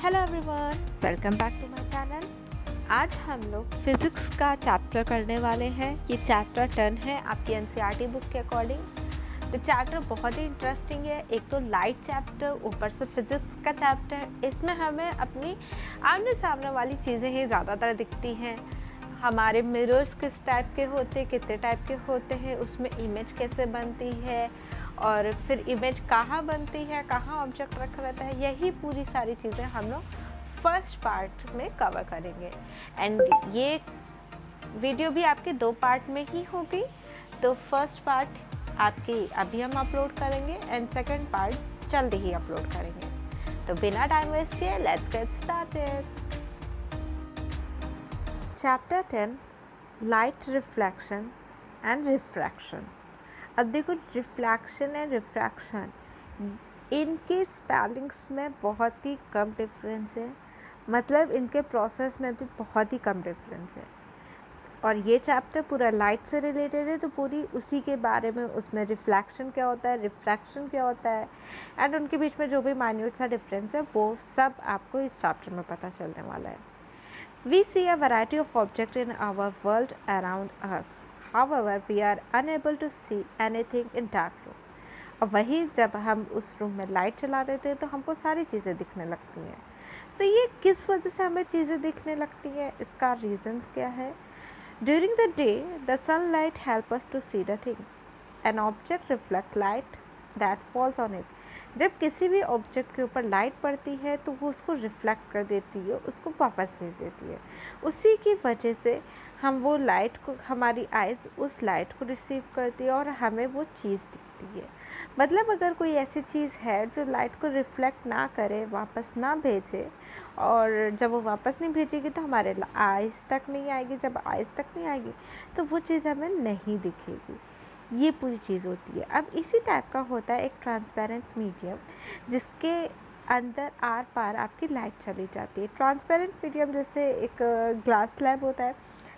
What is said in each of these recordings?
Hello everyone, welcome back to my channel. आज हम लोग फिज़िक्स का चैप्टर करने वाले हैं। ये चैप्टर 10 है आपकी एनसीईआरटी बुक के अकॉर्डिंग। तो चैप्टर बहुत ही इंटरेस्टिंग है। एक तो लाइट चैप्टर, ऊपर से फिज़िक्स का चैप्टर। इसमें हमें अपनी आमने सामने वाली चीज़ें ही ज़्यादातर दिखती हैं। हमारे मिरर्स किस टाइप के होते हैं, कितने टाइप के होते हैं, उसमें इमेज कैसे बनती है और फिर इमेज कहाँ बनती है, कहाँ ऑब्जेक्ट रखा रहता है, यही पूरी सारी चीज़ें हम लोग फर्स्ट पार्ट में कवर करेंगे। एंड ये वीडियो भी आपके 2 पार्ट में ही होगी। तो फर्स्ट पार्ट आपकी अभी हम अपलोड करेंगे एंड सेकंड पार्ट जल्दी ही अपलोड करेंगे। तो बिना टाइम वेस्ट किए let's get started. Chapter 10 light reflection and refraction. अब देखो, रिफ्लेक्शन एंड रिफ्रैक्शन, इनके स्पेलिंग्स में बहुत ही कम डिफरेंस है। मतलब इनके प्रोसेस में भी बहुत ही कम डिफरेंस है। और ये चैप्टर पूरा लाइट से रिलेटेड है, तो पूरी उसी के बारे में, उसमें रिफ्लेक्शन क्या होता है, रिफ्रैक्शन क्या होता है एंड उनके बीच में जो भी माइन्यूट सा डिफरेंस है वो सब आपको इस चैप्टर में पता चलने वाला है। We see a variety of objects in our world around us. However, we are unable to see anything in dark room. और वही जब हम उस रूम में लाइट चला देते हैं तो हमको सारी चीज़ें दिखने लगती हैं। तो ये किस वजह से हमें चीज़ें दिखने लगती हैं, इसका रीज़न्स क्या है? During the day, the sunlight helps us to see the things. An object reflects light that falls on it. जब किसी भी ऑब्जेक्ट के ऊपर लाइट पड़ती है तो वो उसको रिफ्लेक्ट कर देती है, उसको वापस भेज देती है। उसी की वजह से हम वो लाइट को, हमारी आइज़ उस लाइट को रिसीव करती है और हमें वो चीज़ दिखती है। मतलब अगर कोई ऐसी चीज़ है जो लाइट को रिफ्लेक्ट ना करे, वापस ना भेजे, और जब वो वापस नहीं भेजेगी तो हमारे आइज़ तक नहीं आएगी। जब आइज़ तक नहीं आएगी तो वो चीज़ हमें नहीं दिखेगी। ये पूरी चीज़ होती है। अब इसी टाइप का होता है एक ट्रांसपेरेंट मीडियम, जिसके अंदर आर पार आपकी लाइट चली जाती है। ट्रांसपेरेंट मीडियम जैसे एक ग्लास स्लैब होता है।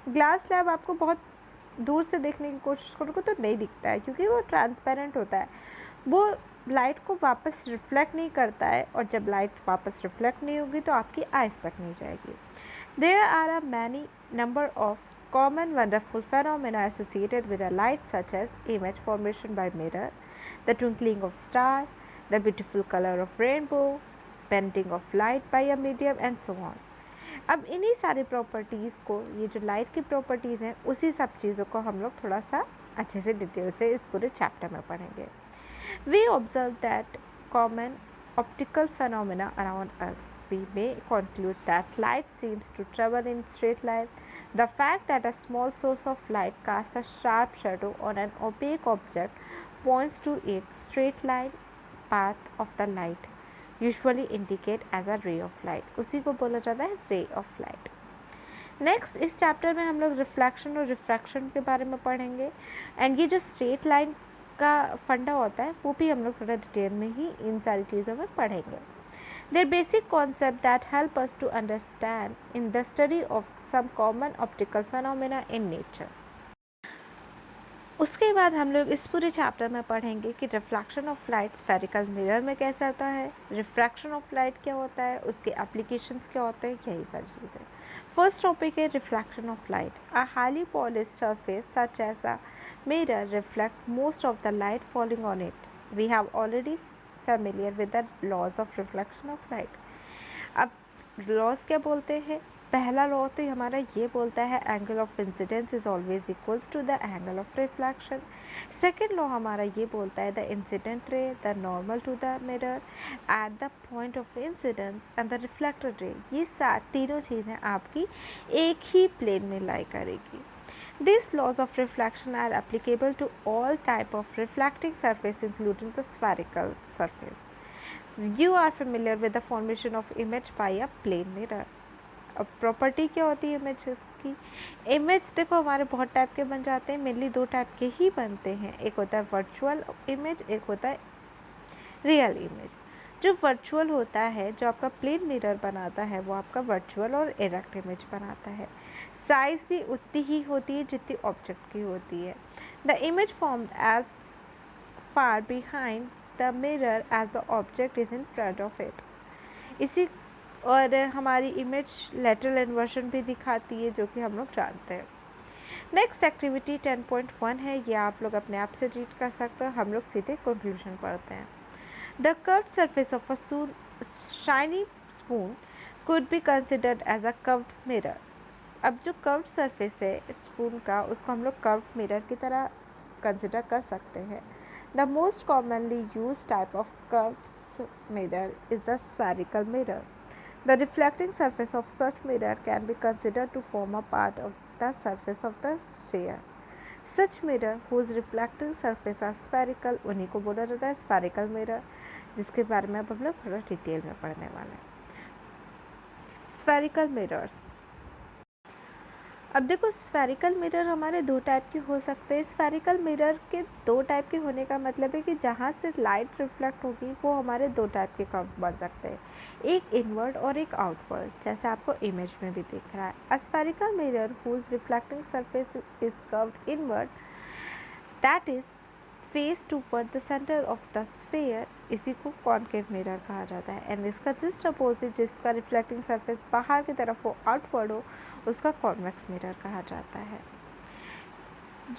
ग्लास स्लैब आपको बहुत दूर से देखने की कोशिश करोगे तो नहीं दिखता है, क्योंकि वो ट्रांसपेरेंट होता है। वो लाइट को वापस रिफ्लेक्ट नहीं करता है, और जब लाइट वापस रिफ्लेक्ट नहीं होगी तो आपकी आइज़ तक नहीं जाएगी। There are a many number of common wonderful phenomena associated with the light, such as image formation by mirror, the twinkling of star, the beautiful color of rainbow, bending of light by a medium and so on. अब इन्हीं सारी properties को, ये जो light की properties हैं, उसी सब चीज़ों को हम लोग थोड़ा सा अच्छे से डिटेल से इस पूरे चैप्टर में पढ़ेंगे। We observe that common optical phenomena around us. We may conclude that light seems to travel in straight line. The fact that a small source of light casts a sharp shadow on an opaque object points to its straight line path of the light, usually indicate as a ray of light. उसी को बोला जाता है ray of light. Next, इस chapter में हम लोग reflection और रिफ्रैक्शन के बारे में पढ़ेंगे। एंड ये जो स्ट्रेट लाइन का फंडा होता है वो भी हम लोग थोड़ा डिटेल में ही इन सारी चीज़ों में पढ़ेंगे। There basic concept that help us to understand in the study of some common optical phenomena in nature. उसके बाद हम लोग इस पूरे चैप्टर में पढ़ेंगे कि reflection of light spherical mirror में कैसे आता है, रिफ्रैक्शन ऑफ लाइट क्या होता है, उसके एप्लीकेशंस क्या होते हैं, यही सारी चीज़ें। फर्स्ट टॉपिक है reflection of light. A highly polished surface such as a mirror reflect most of the light falling on it. We have already familiar with the laws of reflection of light. अब laws क्या बोलते हैं? पहला law तो हमारा ये बोलता है angle of incidence is always equals to the angle of reflection. Second law हमारा ये बोलता है the incident ray the normal to the mirror at the point of incidence and the reflected ray, ये तीनों चीज़ें आपकी एक ही प्लेन में लाई करेगी। These laws of reflection are applicable to all type of reflecting surface including the spherical surface. You are familiar with the formation of image by a plane mirror. अब property क्या होती है इमेजेस की? Image देखो हमारे बहुत type के बन जाते हैं, मेनली 2 टाइप के ही बनते हैं। एक होता है वर्चुअल इमेज, एक होता है रियल इमेज। जो वर्चुअल होता है, जो आपका प्लेन मिरर बनाता है, वो आपका वर्चुअल और इरेक्ट इमेज बनाता है। साइज़ भी उतनी ही होती है जितनी ऑब्जेक्ट की होती है। The image formed as far behind the mirror as the object is in front of it. इसी और हमारी इमेज लेटरल इन्वर्शन भी दिखाती है, जो कि हम लोग जानते हैं। नेक्स्ट एक्टिविटी 10.1 है, ये आप लोग अपने आप से रीड कर सकते हो। हम लोग सीधे कंक्लूजन पढ़ते हैं। The curved surface of a shiny spoon could be considered as a curved mirror. अब जो कर्व्ड सरफेस है स्पून का, उसको हम लोग कर्व्ड मिरर की तरह कंसिडर कर सकते हैं। The most commonly use type of curved mirror is the spherical mirror. The reflecting surface of such mirror can be considered to form a part of the surface of the sphere. Such mirror whose reflecting surface are spherical, उन्हीं को बोला जाता है spherical mirror, जिसके बारे में अब हम लोग थोड़ा डिटेल में पढ़ने वाले हैं। Spherical mirrors। अब देखो स्फेरिकल मिरर हमारे दो टाइप के हो सकते हैं। स्फेरिकल मिरर के दो टाइप के होने का मतलब है कि जहाँ से लाइट रिफ्लेक्ट होगी वो हमारे दो टाइप के कर्व बन सकते हैं, एक इनवर्ड और एक आउटवर्ड, जैसे आपको इमेज में भी दिख रहा है। A spherical mirror whose reflecting surface is curved inward, that is face toward the centre of the sphere, इसी को कॉनकेव मिरर कहा जाता है। एंड इसका जस्ट अपोजिट, जिसका रिफ्लेक्टिंग सरफेस बाहर की तरफ हो, आउटवर्ड हो, उसका कॉन्वेक्स मिरर कहा जाता है।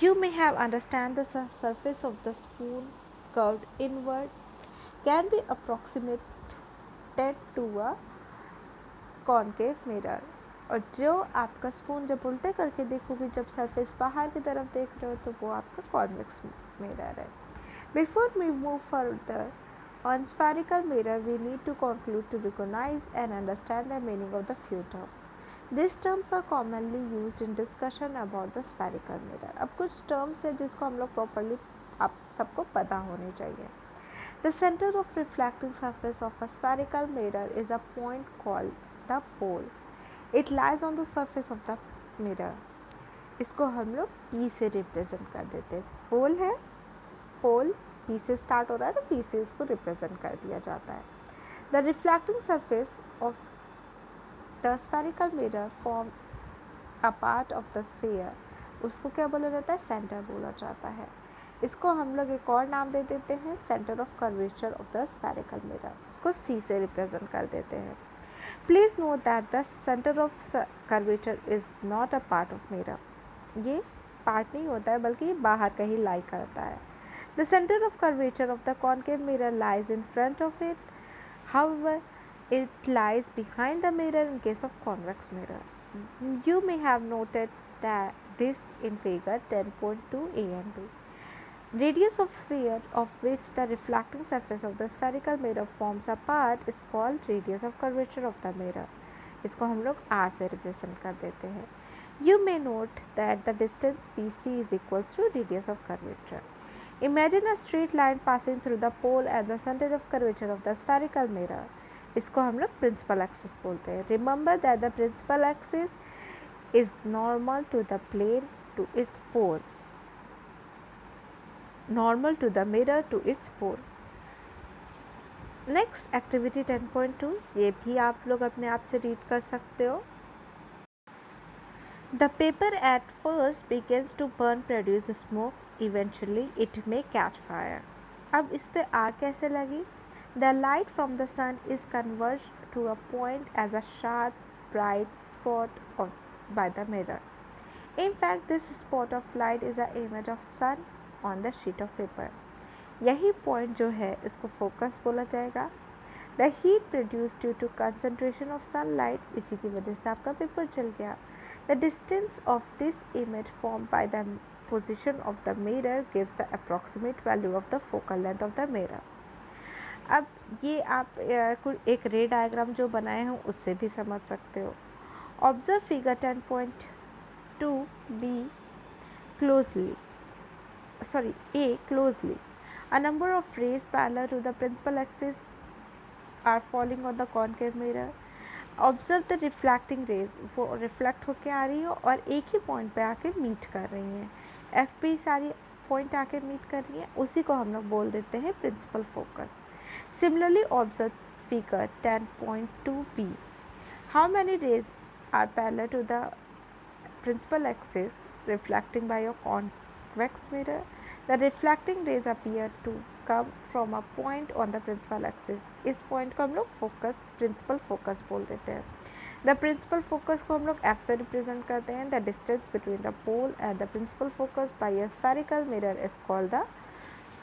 You may have understand the surface of the spoon curved inward can be approximated to a concave mirror. और जो आपका स्पून जब उल्टे करके देखोगे, जब सरफेस बाहर की तरफ देख रहे हो, तो वो आपका कॉन्वेक्स मिरर है। Before we move further on spherical mirror, we need to conclude to recognize and understand the meaning of the few terms. These terms are commonly used in discussion about the spherical mirror. अब कुछ terms है जिसको हम लोग properly आप सबको पता होने चाहिए। The center of reflecting surface of a spherical mirror is a point called the pole. It lies on the surface of the mirror. इसको हम लोग P से represent कर देते हैं। Pole है, पोल पी से स्टार्ट हो रहा है, तो पी से इसको रिप्रेजेंट कर दिया जाता है। The reflecting surface of the spherical mirror form a part of the sphere, उसको क्या बोला जाता है? सेंटर बोला जाता है। इसको हम लोग एक और नाम दे देते हैं, centre of curvature of the spherical mirror, इसको सी से रिप्रेजेंट कर देते हैं। Please note that the centre of curvature is not a part of mirror, ये पार्ट नहीं होता है, बल्कि ये बाहर कहीं लाई करता है। The center of curvature of the concave mirror lies in front of it. However, it lies behind the mirror in case of convex mirror. You may have noted that this in figure 10.2 A and B. Radius of sphere of which the reflecting surface of the spherical mirror forms a part is called radius of curvature of the mirror. इसको हम लोग R से represent कर देते हैं। You may note that the distance BC is equals to radius of curvature. Imagine a straight line passing through the pole at the center of curvature of the spherical mirror. इसको हम लोग principal axis बोलते हैं। Remember that the principal axis is normal to the plane to its pole, normal to the mirror to its pole. Next activity 10.2, ये भी आप लोग अपने आप से रीड कर सकते हो। The paper at first begins to burn, produce smoke. Eventually, it may catch fire. अब इस पे आग कैसे लगी? The light from the sun is converged to a point as a sharp, bright spot by the mirror. In fact, this spot of light is an image of sun on the sheet of paper. यही point जो है इसको focus बोला जाएगा। The heat produced due to concentration of sunlight, इसी की वजह से आपका पेपर जल गया। The distance of this image formed by the position of the mirror gives the approximate value of the focal length of the mirror. अब ये आप एक रे डायग्राम जो बनाए हैं उससे भी समझ सकते हो। Observe figure 10.2 B closely. A number of rays parallel to the principal axis are falling on the concave mirror. Observe the reflecting rays, वो रिफ्लेक्ट होके आ रही है और एक ही पॉइंट पे आके मीट कर रही हैं। एफ पे सारी पॉइंट आके मीट कर रही हैं, उसी को हम लोग बोल देते हैं principal focus. Similarly observe figure 10.2 B, how many rays are parallel to the principal axis reflecting by your convex mirror? The reflecting rays appear to come from a point on the principal axis. इस point को हम लोग focus, principal focus बोल देते हैं. The principal focus को हम लोग F से represent करते हैं. The distance between the pole and the principal focus by a spherical mirror is called the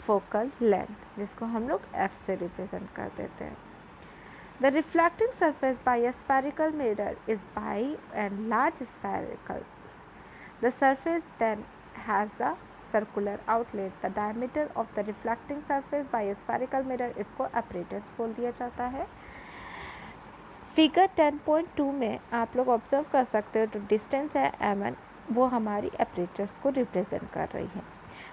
focal length, जिसको हम लोग F से represent कर देते हैं. The reflecting surface by a spherical mirror is by and large sphericals. The surface then has a circular outlet. The diameter of the reflecting surface by a spherical mirror इसको apparatus बोल दिया जाता है. Figure 10.2 में आप लोग observe कर सकते हो तो डिस्टेंस है m1, वो हमारी apparatus को रिप्रेजेंट कर रही है.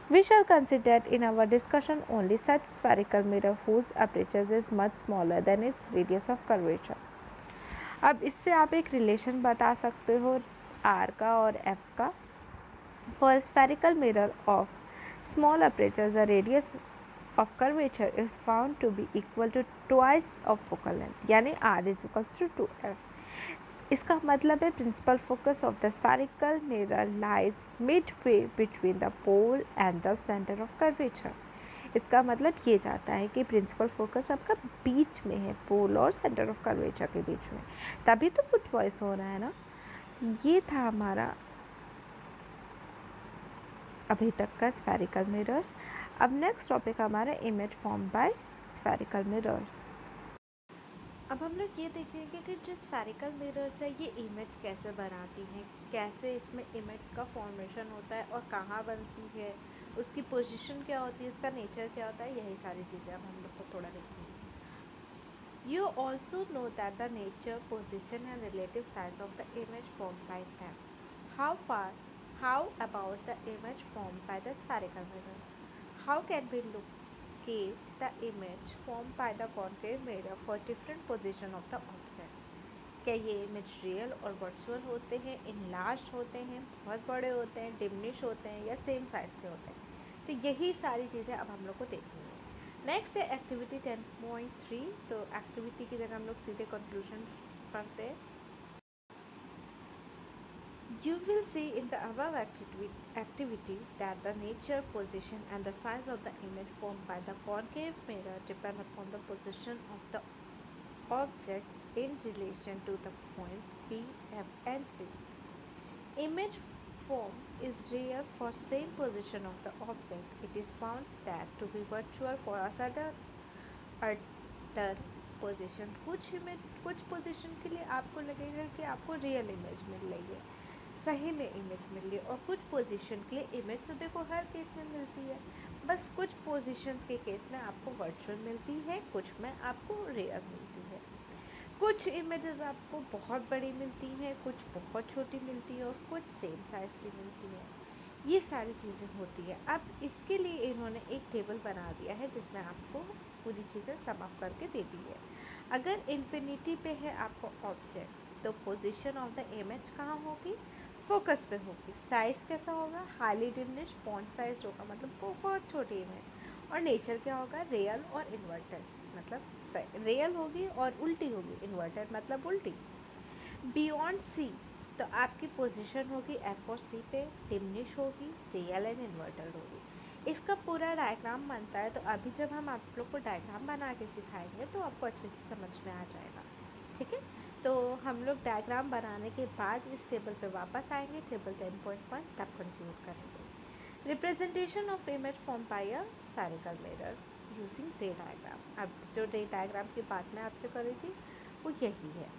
We shall consider in our discussion only such spherical mirror whose aperture is much smaller than its radius of curvature. अब इससे आप एक रिलेशन बता सकते हो R का और F का. For spherical mirror of small aperture, the radius of curvature is found to be equal to twice of focal length, यानी R is equals to 2F. इसका मतलब है principal focus of the spherical mirror lies midway between the pole and the centre of curvature. इसका मतलब ये जाता है कि प्रिंसिपल फोकस आपका बीच में है, पोल और सेंटर ऑफ कर्वेचर के बीच में, तभी तो पुट वॉइस हो रहा है ना. ये था हमारा अभी तक का स्फेरिकल मिरर्स. अब नेक्स्ट टॉपिक हमारा image form bye spherical mirrors. अब हम लोग ये देखेंगे कि जो स्फेरिकल मिरर्स है ये इमेज कैसे बनाती हैं, कैसे इसमें इमेज का फॉर्मेशन होता है और कहाँ बनती है, उसकी पोजीशन क्या होती है, इसका नेचर क्या होता है, यही सारी चीज़ें अब हम लोग को थोड़ा देखेंगे. You also know that the nature, position and relative size of the image form by them. How about the image form by the spherical mirror. How can we look the image formed by the concave mirror for different position of the object. क्या ये image real और virtual होते हैं, enlarged होते हैं, बहुत बड़े होते हैं, डिमिनिश होते हैं या सेम साइज़ के होते हैं. तो यही सारी चीज़ें अब हम लोग को देखनी है. नेक्स्ट है एक्टिविटी 10.3. तो एक्टिविटी की जगह हम लोग सीधे कंक्लूजन पढ़ते हैं. You will see in the above activity that the nature, position and the size of the image formed by the concave mirror depend upon the position of the object in relation to the points P, F and C. Image form is real for same position of the object. It is found that to be virtual for a certain other position. कुछ position के लिए आपको लगेगा कि आपको real image मिल रही है, सही में इमेज मिल रही है, और कुछ पोजीशन के लिए इमेज तो देखो हर केस में मिलती है, बस कुछ पोजीशंस के केस में आपको वर्चुअल मिलती है, कुछ में आपको रियल मिलती है. कुछ इमेजेस आपको बहुत बड़ी मिलती हैं, कुछ बहुत छोटी मिलती हैं और कुछ सेम साइज़ की मिलती हैं. ये सारी चीज़ें होती है. अब इसके लिए इन्होंने एक टेबल बना दिया है जिसमें आपको पूरी चीज़ें सम अप करके दे दी है. अगर इन्फिनिटी पे है आपको ऑब्जेक्ट तो पोजीशन ऑफ द इमेज कहाँ होगी, फोकस पे होगी. साइज़ कैसा होगा, हाईली डिमिनिश पॉइंट साइज होगा, मतलब बहुत छोटी इमेज. और नेचर क्या होगा, रियल और इन्वर्टेड, मतलब रियल होगी और उल्टी होगी, इन्वर्टेड मतलब उल्टी. बियॉन्ड सी तो आपकी पोजीशन होगी एफ और सी पे, डिमिनिश होगी, रियल एंड इन्वर्टेड होगी. इसका पूरा डायग्राम बनता है, तो अभी जब हम आप लोग को डायग्राम बना के सिखाएंगे तो आपको अच्छे से समझ में आ जाएगा. ठीक है, तो हम लोग डायग्राम बनाने के बाद इस टेबल पे वापस आएंगे, टेबल 10.1, तब कंक्लूड करेंगे. Representation of image form bye a spherical mirror using रे डायग्राम. अब जो रे डायग्राम की बात मैं आपसे कर रही थी वो यही है.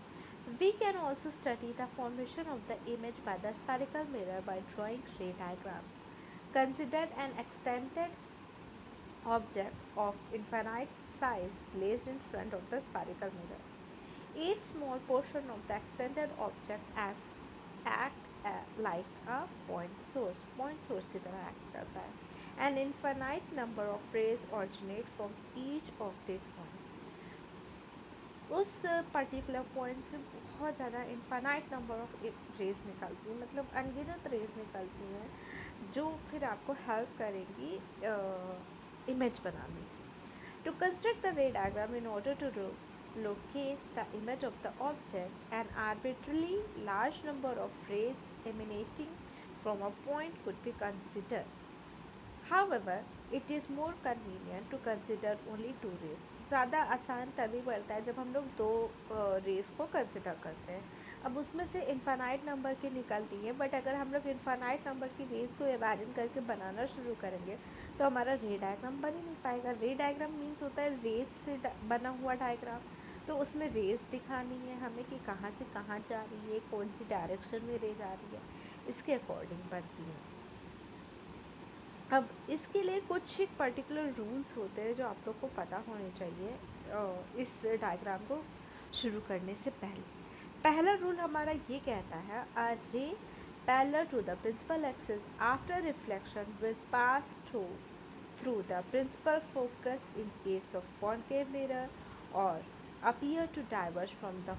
We can also study the formation of the image by the spherical mirror by drawing ray diagrams. Consider an extended object of infinite size placed in front of the spherical mirror. Each small portion of the extended object act like a point source की तरह act करता है. An infinite number of rays originate from each of these points. उस particular point से बहुत ज़्यादा infinite number of raise निकलती हैं, मतलब अनगिनत रेज निकलती हैं, जो फिर आपको हेल्प करेंगी इमेज बनाने. To construct the ray diagram in order to locate the image of the object, an arbitrarily large number of rays emanating from a point could be considered. However, it is more convenient to consider only two rays. ज़्यादा आसान तभी पड़ता है जब हम लोग दो race को कंसिडर करते हैं। अब उसमें से इनफाइनाइट नंबर की निकलती है, बट अगर हम लोग इनफाइनाइट नंबर की रेस को इमेजिन करके बनाना शुरू करेंगे तो हमारा रे डायग्राम बन ही नहीं पाएगा। रे डायग्राम मीन्स होता है रेस से बना हुआ डायग्राम। तो उसमें रेस दिखानी है हमें कि कहाँ से कहाँ जा रही है, कौन सी डायरेक्शन में रे जा रही है, इसके अकॉर्डिंग बनती है। अब इसके लिए कुछ एक पर्टिकुलर रूल्स होते हैं जो आप लोग को पता होने चाहिए इस डायग्राम को शुरू करने से पहले। पहला रूल हमारा ये कहता है, a ray parallel to the principal axis after reflection will pass through the principal focus in case of concave mirror और appear to diverge from the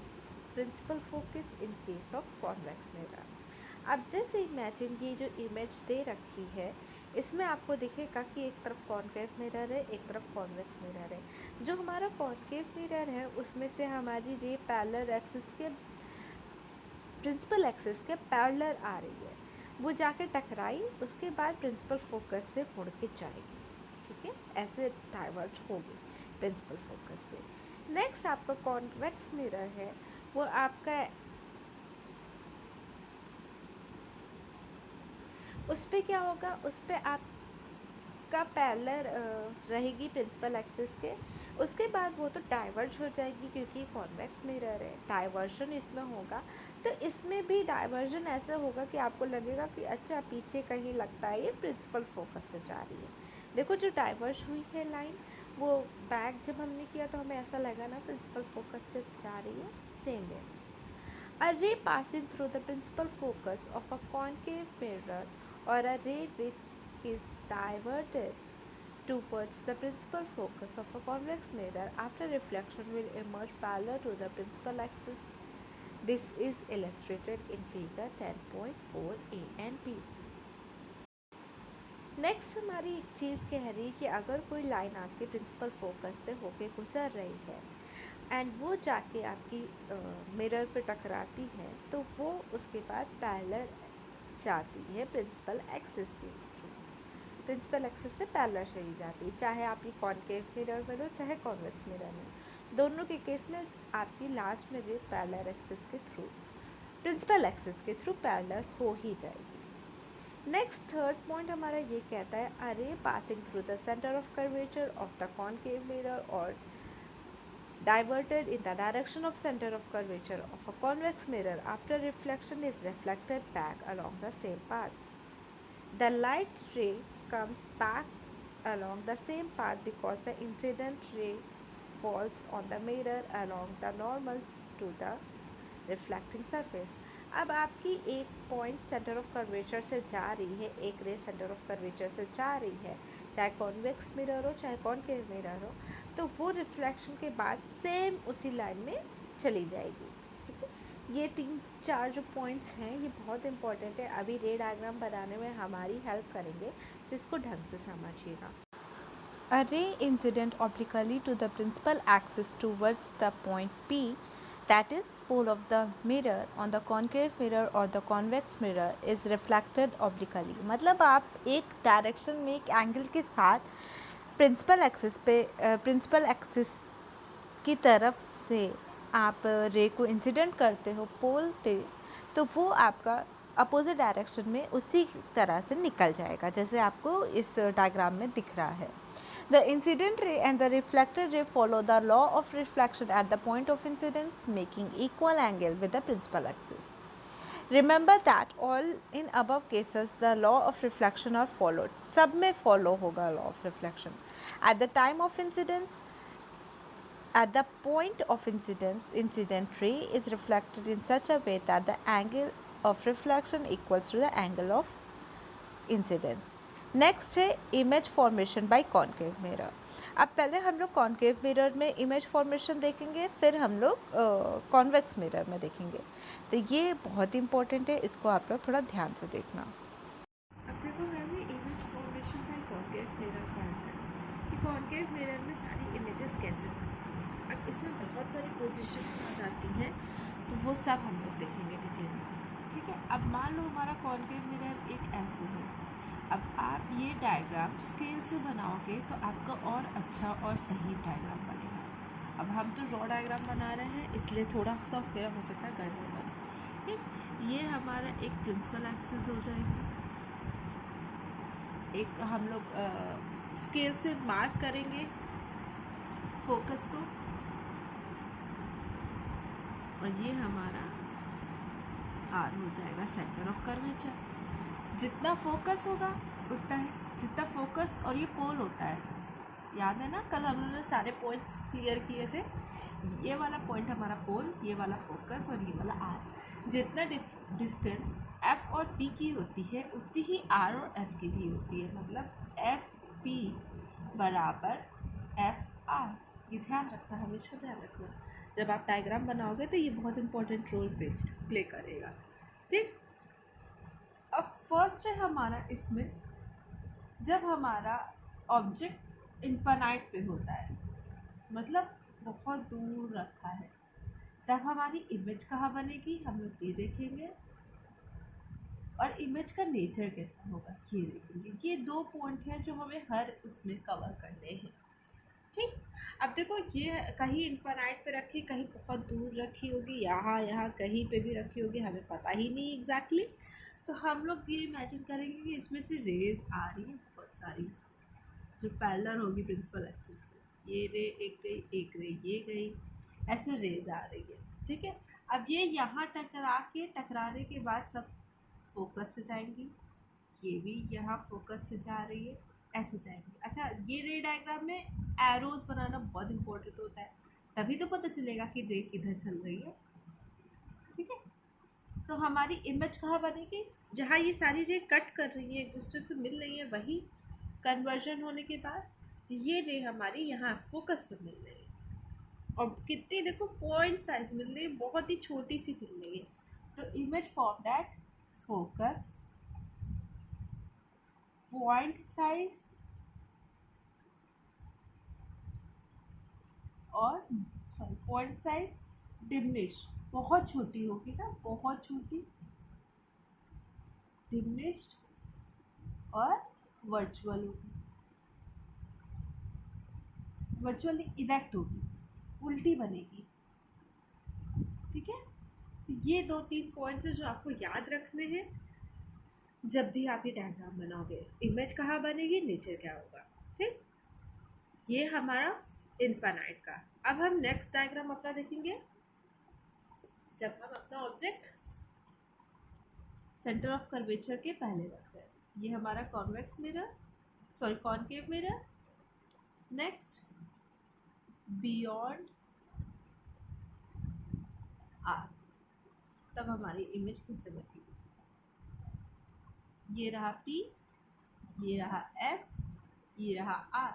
principal focus in case of convex mirror. अब जैसे imagine ये जो image दे रखी है इसमें आपको दिखेगा कि एक तरफ कॉनकेव मिरर है, एक तरफ कॉन्वेक्स मिरर है। जो हमारा कॉनकेव मिरर है उसमें से हमारी रे पैरेलल एक्सिस के प्रिंसिपल एक्सिस के पैरेलल आ रही है, वो जाके टकराई, उसके बाद प्रिंसिपल फोकस से मुड़ के जाएगी। ठीक है, ऐसे डाइवर्ज होगी प्रिंसिपल फोकस से। नेक्स्ट आपका कॉन्वेक्स मिरर है, वो आपका उस पर क्या होगा, उस पर आपका पैरेलल रहेगी प्रिंसिपल एक्सिस के, उसके बाद वो तो डाइवर्ज हो जाएगी क्योंकि कॉन्वेक्स मिरर है, डाइवर्जन इसमें होगा। तो इसमें भी डाइवर्जन ऐसा होगा कि आपको लगेगा कि अच्छा पीछे कहीं लगता है ये प्रिंसिपल फोकस से जा रही है। देखो जो डाइवर्ज हुई है लाइन, वो बैक जब हमने किया तो हमें ऐसा लगा ना प्रिंसिपल फोकस से जा रही है। सेम है, a ray passing through the principal focus of a concave mirror or a ray which is diverted towards the principal focus of a convex mirror after reflection will emerge parallel to the principal axis. This is illustrated in figure 10.4a and b. Next हमारी एक चीज़ कह रही है कि अगर कोई line आपके principal focus से होके गुजर रही है एंड वो जाके आपकी मिरर पे टकराती है तो वो उसके बाद पैरेलल जाती है प्रिंसिपल एक्सिस के थ्रू, प्रिंसिपल एक्सिस से पैरेलल चली जाती है, चाहे आपकी कॉनकेव मिरर में हो चाहे कॉन्वेक्स मिरर में, दोनों के केस में आपकी लास्ट में रे पैरेलल एक्सिस के थ्रू, प्रिंसिपल एक्सिस के थ्रू पैरेलल हो ही जाएगी। नेक्स्ट थर्ड पॉइंट हमारा ये कहता है, a ray passing through the centre of curvature of the concave mirror और diverted in the direction of center of curvature of a convex mirror after reflection is reflected back along the same path. The light ray comes back along the same path because the incident ray falls on the mirror along the normal to the reflecting surface. अब आपकी एक point centre of curvature से जा रही है, एक रे centre of curvature से जा रही है, चाहे कॉन्वेक्स मिरर हो चाहे कॉनकेव मिरर हो, तो वो रिफ्लेक्शन के बाद सेम उसी लाइन में चली जाएगी। ठीक है, ये 3-4 जो पॉइंट्स हैं ये बहुत इंपॉर्टेंट है, अभी रे डायग्राम बनाने में हमारी हेल्प करेंगे, तो इसको ढंग से समझिएगा। A ray incident obliquely to the principal axis towards the point P, that is pole of the mirror on the concave mirror or the convex mirror, is reflected obliquely। मतलब आप एक डायरेक्शन में एक एंगल के साथ principal axis की तरफ से आप रे को इंसिडेंट करते हो पोल पे, तो वो आपका अपोजिट डायरेक्शन में उसी तरह से निकल जाएगा जैसे आपको इस डायग्राम में दिख रहा है। The incident ray and the reflected ray follow the law of reflection at the point of incidence, making equal angle with the principal axis. Remember that all in above cases the law of reflection are followed. सब में follow होगा law of reflection. At the time of incidence, at the point of incidence, incident ray is reflected in such a way that the angle of reflection equals to the angle of incidence. Next है image formation by concave mirror. अब पहले हम लोग concave mirror में image formation देखेंगे, फिर हम लोग कॉन्वेक्स मिरर में देखेंगे, तो ये बहुत इंपॉर्टेंट है, इसको आप लोग थोड़ा ध्यान से देखना। अब देखो मैंने image formation by concave mirror पढ़ा है कि कॉनकेव मिरर में सारी इमेजेस कैसे बनती हैं। अब इसमें बहुत सारी पोजीशंस आ जाती हैं, तो वो सब हम लोग देखेंगे डिटेल में। ठीक है, अब मान लो हमारा कॉनकेव मिरर एक ऐसे है, अब आप ये डायग्राम स्केल से बनाओगे तो आपका और अच्छा और सही डायग्राम बनेगा। अब हम तो रॉ डायग्राम बना रहे हैं, इसलिए थोड़ा सा मेरा हो सकता है गड़बड़ बने। ठीक, ये हमारा एक प्रिंसिपल एक्सिस हो जाएगी। एक हम लोग स्केल से मार्क करेंगे फोकस को, और ये हमारा आर हो जाएगा सेंटर ऑफ कर्वेचर। जितना फोकस होगा उतना है, जितना फोकस, और ये पोल होता है, याद है ना कल हम लोगों ने सारे पॉइंट्स क्लियर किए थे। ये वाला पॉइंट हमारा पोल, ये वाला फोकस और ये वाला आर। जितना डिस्टेंस एफ और पी की होती है उतनी ही आर और एफ की भी होती है, मतलब एफ पी बराबर एफ आर। ये ध्यान रखना, हमेशा ध्यान रखना, जब आप डायग्राम बनाओगे तो ये बहुत इंपॉर्टेंट रोल प्ले करेगा। ठीक, अब फर्स्ट है हमारा इसमें, जब हमारा ऑब्जेक्ट इन्फानाइट पे होता है, मतलब बहुत दूर रखा है, तब हमारी इमेज कहाँ बनेगी, हम लोग ये देखेंगे। और इमेज का नेचर कैसा होगा ये देखेंगे। ये 2 पॉइंट हैं जो हमें हर उसमें कवर करने हैं। ठीक, अब देखो ये कहीं इन्फानाइट पे रखी, कहीं बहुत दूर रखी होगी, यहाँ कहीं पे भी रखी होगी, हमें पता ही नहीं एग्जैक्टली। तो हम लोग ये इमेजिन करेंगे कि इसमें से रेज आ रही है बहुत सारी, जो पैरेलल होगी प्रिंसिपल एक्सिस से। ये रे एक गई, एक रे ये गई, ऐसे रेज आ रही है। ठीक है, अब ये यहाँ टकराने के बाद सब फोकस से जाएंगी, ये भी यहाँ फोकस से जा रही है, ऐसे जाएंगे। अच्छा, ये रे डायग्राम में एरोज बनाना बहुत इंपॉर्टेंट होता है, तभी तो पता चलेगा कि रे किधर चल रही है। ठीक है, तो हमारी इमेज कहाँ बनेगी, जहाँ ये सारी रे कट कर रही है, एक दूसरे से मिल रही है, वही कन्वर्जन होने के बाद ये रे हमारी यहाँ फोकस पर मिल रही है। और कितनी देखो पॉइंट साइज मिल रही है, बहुत ही छोटी सी मिल रही है। तो image form that focus point size और पॉइंट साइज डिमिनिश, बहुत छोटी होगी ना, बहुत छोटी, डिमिनिश्ड और वर्चुअल होगी, वर्चुअली इरेक्ट होगी, उल्टी बनेगी। ठीक है, तो ये 2-3 पॉइंट्स हैं जो आपको याद रखने हैं जब भी आप ये डायग्राम बनाओगे। इमेज कहाँ बनेगी, नेचर क्या होगा। ठीक, ये हमारा इन्फानाइट का। अब हम नेक्स्ट डायग्राम अपना देखेंगे, जब हम अपना ऑब्जेक्ट सेंटर ऑफ कर्वेचर के पहले रखते हैं। ये हमारा convex mirror, sorry concave mirror. Next beyond our, तब हमारी इमेज कैसे बनेगी। ये रहा P, ये रहा F, ये रहा R।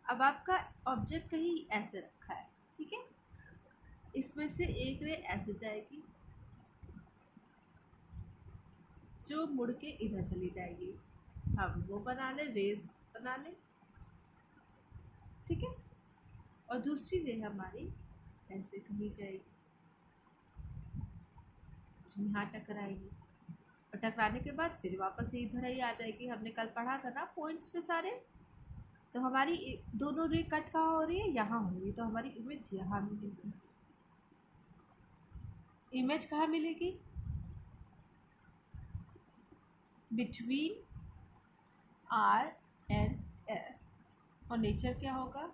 अब आपका ऑब्जेक्ट कहीं ऐसे रखा है, ठीक है, इसमें से एक रे ऐसे जाएगी जो मुड़ के इधर चली जाएगी, हम वो बना ले, रेज बना ले। ठीक है, और दूसरी रे हमारी ऐसे कहीं जाएगी, यहाँ टकराएगी, और टकराने के बाद फिर वापस इधर ही आ जाएगी। हमने कल पढ़ा था ना पॉइंट्स पे सारे, तो हमारी दोनों रे कट कहाँ हो रही है, यहाँ हो रही है, तो हमारी इमेज यहाँ मिलेगी। इमेज कहाँ मिलेगी, बिटवीन आर एंड एफ। और नेचर क्या होगा,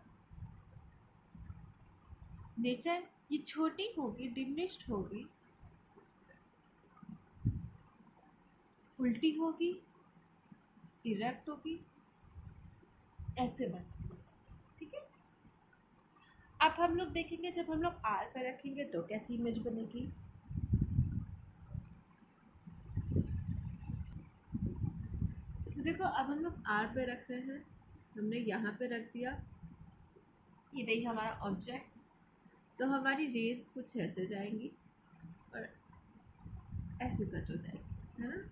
नेचर ये छोटी होगी, डिमिनिश्ड होगी, उल्टी होगी, इरेक्ट होगी, ऐसे बनती है। ठीक है, अब हम लोग देखेंगे जब हम लोग आर पे रखेंगे तो कैसी इमेज बनेगी। तो देखो, अब हम लोग आर पे रख रहे हैं, हमने यहाँ पे रख दिया, ये रही हमारा ऑब्जेक्ट। तो हमारी रेज कुछ ऐसे जाएंगी और ऐसे कट हो जाएगी, है ना।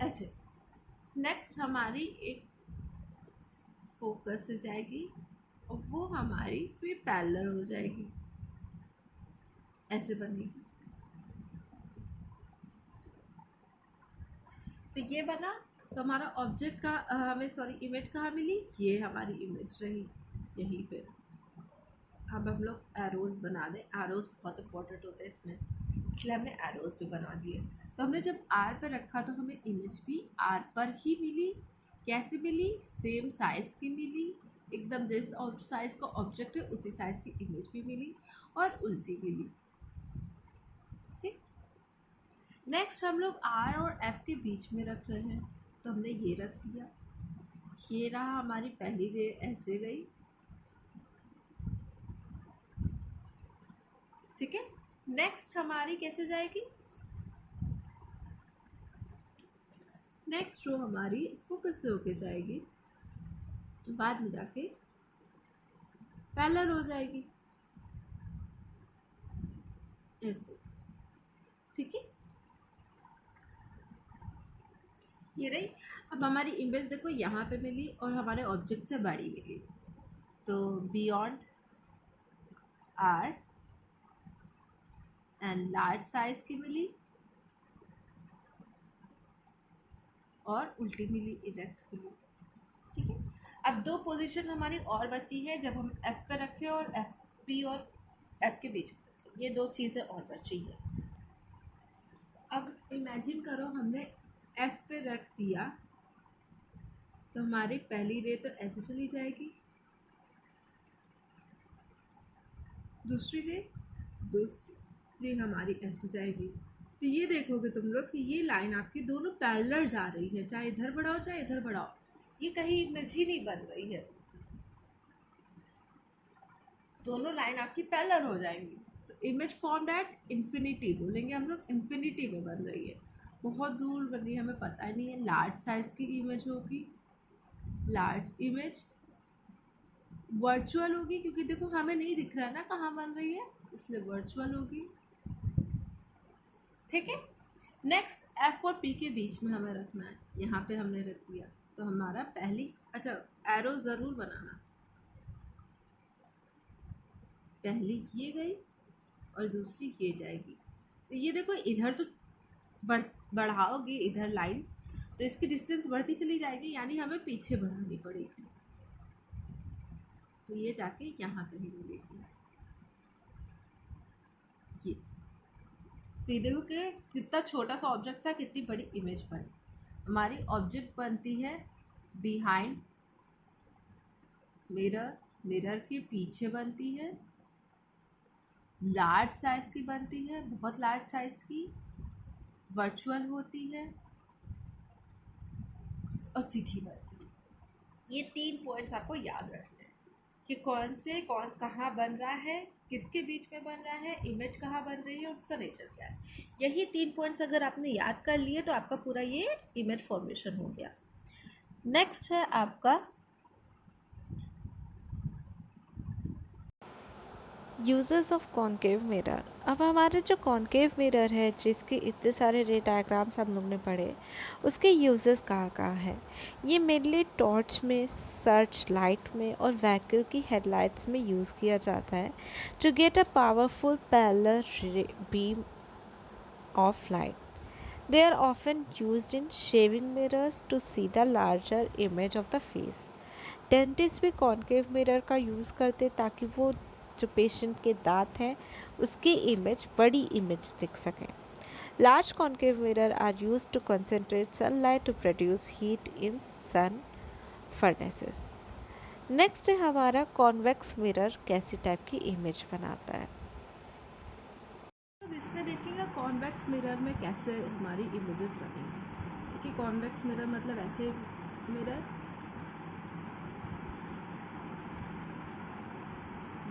ऐसे नेक्स्ट हमारी एक फोकस से जाएगी और वो हमारी फिर पैरेलल हो जाएगी, ऐसे बनेगी। तो ये बना, तो हमारा ऑब्जेक्ट का हमें इमेज कहाँ मिली, ये हमारी इमेज रही यहीं पे। अब हम लोग एरोज़ बना दें, एरोज़ बहुत इंपॉर्टेंट होते हैं इसमें, इसलिए हमने एरोज़ भी बना दिए। तो हमने जब आर पर रखा तो हमें इमेज भी आर पर ही मिली। कैसे मिली, सेम साइज़ की मिली, एकदम जिस साइज़ का ऑब्जेक्ट है उसी साइज़ की इमेज भी मिली और उल्टी मिली। ठीक, नेक्स्ट हम लोग आर और एफ के बीच में रख रहे हैं, तो हमने ये रख दिया। ये रहा हमारी पहली रे, ऐसे गई। ठीक है, नेक्स्ट हमारी कैसे जाएगी, नेक्स्ट रो हमारी फोकस से होके जाएगी, जो बाद में जाके पैरेलल हो जाएगी ऐसे। ठीक है, ये रही। अब हमारी इमेज देखो यहाँ पे मिली और हमारे ऑब्जेक्ट से बड़ी मिली, तो beyond our and large size की मिली और उल्टी मिली, इरेक्ट मिली। ठीक है, अब दो पोजीशन हमारी और बची है, जब हम एफ पे रखें और एफ पी और एफ के बीच में, ये दो चीज़ें और बची है। अब इमेजिन करो हमने एफ पे रख दिया, तो हमारी पहली रे तो ऐसे चली जाएगी, दूसरी रे हमारी ऐसे जाएगी। तो ये देखोगे तुम लोग कि ये लाइन आपकी दोनों पैरेलल जा रही है, चाहे इधर बढ़ाओ चाहे इधर बढ़ाओ, ये कहीं इमेज ही नहीं बन रही है, दोनों लाइन आपकी पैरेलल हो जाएंगी। तो इमेज फॉर्म्ड एट इन्फिनिटी, बोलेंगे हम लोग इन्फिनिटी में बन रही है, बहुत दूर बन रही है, हमें पता ही नहीं है। लार्ज साइज की इमेज होगी, लार्ज इमेज वर्चुअल होगी, क्योंकि देखो हमें नहीं दिख रहा है ना कहाँ बन रही है, इसलिए वर्चुअल होगी। ठीक है, नेक्स्ट एफ और पी के बीच में हमें रखना है, यहाँ पे हमने रख दिया, तो हमारा पहली, अच्छा एरो ज़रूर बनाना, पहली ये गई और दूसरी ये जाएगी। तो ये देखो इधर तो बढ़ाओगे इधर लाइन, तो इसकी डिस्टेंस बढ़ती चली जाएगी, यानी हमें पीछे बढ़ानी पड़ेगी, तो ये जाके यहाँ कहीं मिलेगी ये। तो देखो कि कितना छोटा सा ऑब्जेक्ट था, कितनी बड़ी इमेज बनी। हमारी ऑब्जेक्ट बनती है बिहाइंड मिरर, मिरर के पीछे बनती है, लार्ज साइज की बनती है, बहुत लार्ज साइज की, वर्चुअल होती है और सीधी बनती है। ये 3 पॉइंट्स आपको याद रखने हैं कि कौन कहाँ बन रहा है, किसके बीच में बन रहा है, इमेज कहाँ बन रही है और उसका नेचर क्या है। यही 3 पॉइंट्स अगर आपने याद कर लिए तो आपका पूरा ये इमेज फॉर्मेशन हो गया। नेक्स्ट है आपका यूजेस ऑफ कॉनकेव मिरर। अब हमारे जो कॉनकेव मिरर है, जिसके इतने सारे रे डायग्राम्स हम लोग ने पढ़े, उसके यूजेस कहाँ कहाँ है। ये मेनली टॉर्च में, सर्च लाइट में और व्हीकल की हेडलाइट्स में यूज़ किया जाता है to get a powerful parallel beam of light. They are often used in shaving mirrors to see the larger image of the face. Dentist भी concave mirror का use करते ताकि वो जो पेशेंट के दांत हैं उसकी इमेज, बड़ी इमेज दिख सकें। Large concave mirror are use to concentrate sunlight to produce heat in sun furnaces. Next है हमारा कॉन्वेक्स मिरर कैसी टाइप की इमेज बनाता है। अब इसमें देखिएगा कॉन्वेक्स मिरर में कैसे हमारी इमेजेस बनेंगी। देखिए कॉन्वेक्स मिरर मतलब ऐसे मिरर,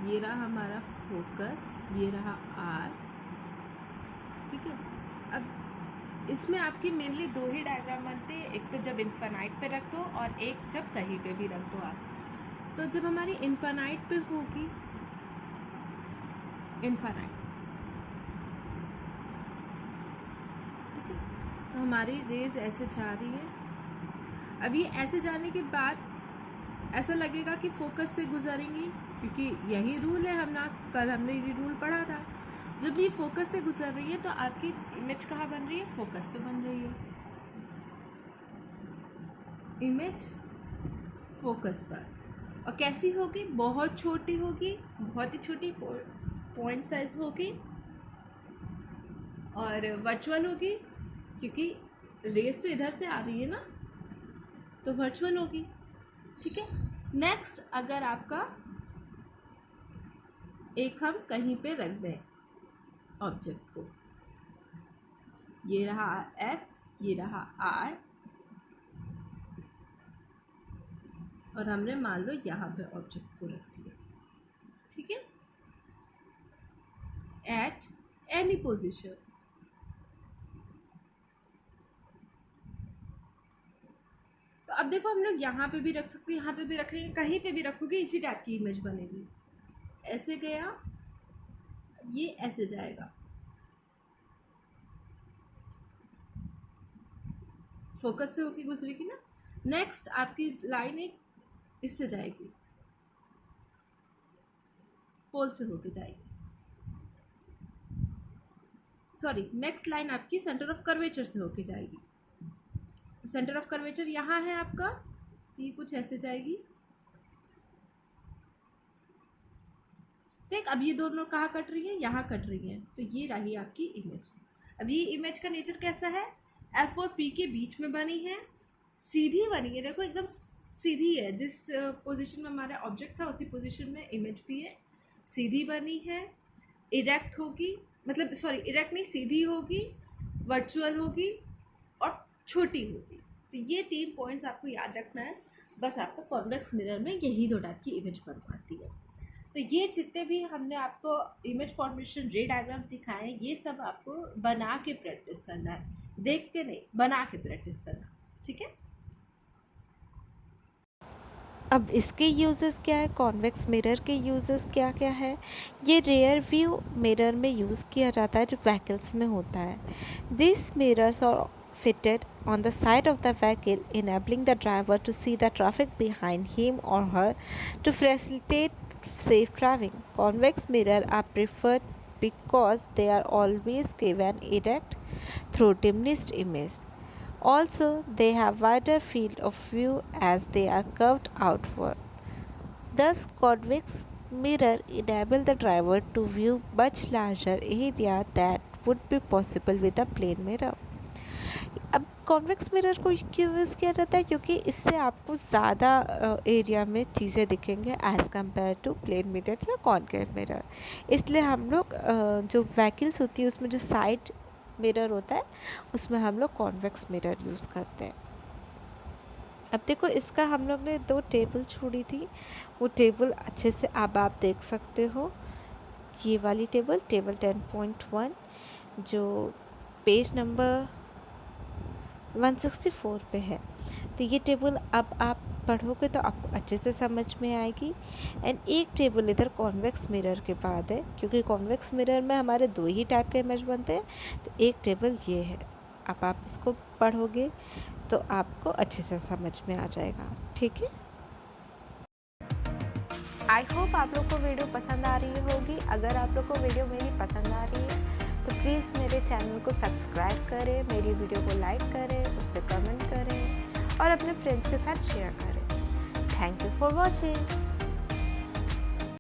ये रहा हमारा फोकस, ये रहा आर। ठीक है, अब इसमें आपकी मेनली 2 ही डायग्राम बनते हैं, एक तो जब इन्फिनाइट पे रख दो और एक जब कहीं पे भी रख दो आप। तो जब हमारी इन्फिनाइट पे होगी, इन्फिनाइट, ठीक है, तो हमारी रेज ऐसे जा रही है। अब ये ऐसे जाने के बाद ऐसा लगेगा कि फोकस से गुजरेंगी, क्योंकि यही रूल है, कल हमने ये रूल पढ़ा था। जब ये फोकस से गुजर रही है तो आपकी इमेज कहाँ बन रही है, फोकस पे बन रही है। इमेज फोकस पर। और कैसी होगी? बहुत छोटी होगी, बहुत ही छोटी पॉइंट साइज होगी और वर्चुअल होगी, क्योंकि रेस तो इधर से आ रही है ना, तो वर्चुअल होगी। ठीक है। नेक्स्ट, अगर आपका एक हम कहीं पे रख दें ऑब्जेक्ट को, ये रहा F, ये रहा R, और हमने मान लो यहाँ पे ऑब्जेक्ट को रख दिया। ठीक है, एट एनी पोजीशन। तो अब देखो, हम लोग यहाँ पे भी रख सकते हैं, यहाँ पे भी रखेंगे, कहीं पे भी रखोगे इसी टाइप की इमेज बनेगी। ऐसे गया, ये ऐसे जाएगा, फोकस से होके गुजरेगी ना। नेक्स्ट आपकी लाइन एक इससे जाएगी, पोल से होके जाएगी। सॉरी, नेक्स्ट लाइन आपकी सेंटर ऑफ कर्वेचर से होके जाएगी। सेंटर ऑफ कर्वेचर यहाँ है आपका, तो ये कुछ ऐसे जाएगी। ठीक, अब ये दोनों कहाँ कट रही है? यहाँ कट रही है, तो ये रही आपकी इमेज। अब ये इमेज का नेचर कैसा है? F और P के बीच में बनी है, सीधी बनी है। देखो एकदम सीधी है, जिस पोजीशन में हमारा ऑब्जेक्ट था उसी पोजीशन में इमेज भी है। सीधी बनी है, इरेक्ट होगी, मतलब सॉरी इरेक्ट नहीं, सीधी होगी, वर्चुअल होगी और छोटी होगी। तो ये 3 पॉइंट्स आपको याद रखना है। बस आपका कॉन्वेक्स मिरर में यही 2 टाइप की इमेज बन पाती है। तो ये जितने भी हमने आपको इमेज फॉर्मेशन रे डायग्राम सिखाए हैं, ये सब आपको बना के प्रैक्टिस करना है, देख के नहीं, बना के प्रैक्टिस करना। ठीक है। अब इसके यूजेस क्या है, कॉन्वेक्स मिरर के यूजेस क्या क्या है? ये रेयर व्यू मिरर में यूज़ किया जाता है जो व्हीकल्स में होता है। This mirrors are fitted on the side of the vehicle, enabling the driver to see the traffic behind him or her to facilitate safe driving. Convex mirrors are preferred because they are always given erect through diminished image. Also, they have wider field of view as they are curved outward. Thus, convex mirror enable the driver to view much larger area that would be possible with a plane mirror. अब convex mirror को क्यों use किया जाता है? क्योंकि इससे आपको ज़्यादा एरिया में चीज़ें दिखेंगे as compare to plane mirror या कॉन्केव मिरर। इसलिए हम लोग जो व्हीकल्स होती है उसमें जो साइड मिरर होता है उसमें हम लोग कॉन्वेक्स मिरर यूज़ करते हैं। अब देखो, इसका हम लोग ने 2 टेबल छोड़ी थी, वो टेबल अच्छे से अब आप देख सकते हो। ये वाली टेबल 10.1 जो पेज नंबर 164 पे है। तो ये टेबल अब आप पढ़ोगे तो आपको अच्छे से समझ में आएगी। एंड एक टेबल इधर कॉन्वेक्स मिरर के बाद है, क्योंकि कॉन्वेक्स मिरर में हमारे 2 ही टाइप के इमेज बनते हैं। तो एक टेबल ये है, अब आप इसको पढ़ोगे तो आपको अच्छे से समझ में आ जाएगा। ठीक है। आई होप आप लोग को वीडियो पसंद आ रही होगी। अगर आप लोग को वीडियो मेरी पसंद आ रही है तो प्लीज़ मेरे चैनल को सब्सक्राइब करें, मेरी वीडियो को लाइक करें, उस पर कमेंट करें और अपने फ्रेंड्स के साथ शेयर करें। Thank you for watching.